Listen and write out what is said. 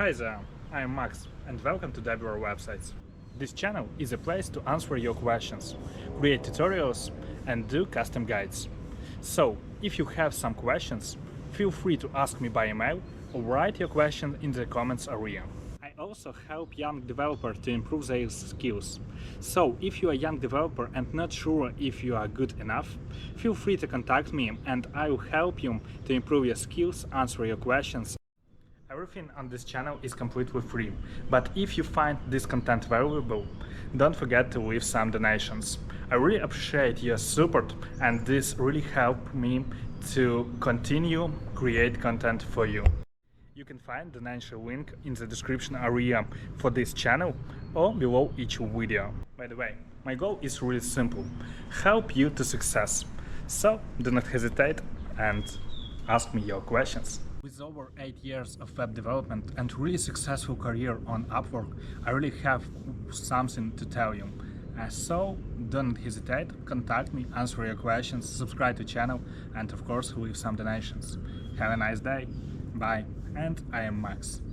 Hi there, I am Max and welcome to WR Websites. This channel is a place to answer your questions, create tutorials and do custom guides. So, if you have some questions, feel free to ask me by email or write your question in the comments area. I also help young developers to improve their skills. So, if you are a young developer and not sure if you are good enough, feel free to contact me and I will help you to improve your skills, answer your questions. Everything on this channel is completely free, but if you find this content valuable, don't forget to leave some donations. I really appreciate your support and this really helps me to continue create content for you. You can find the donation link in the description area for this channel or below each video. By the way, my goal is really simple, help you to success. So do not hesitate and ask me your questions. With over 8 years of web development and really successful career on Upwork, I really have something to tell you. So don't hesitate, contact me, answer your questions, subscribe to the channel and of course leave some donations. Have a nice day, bye, and I am Max.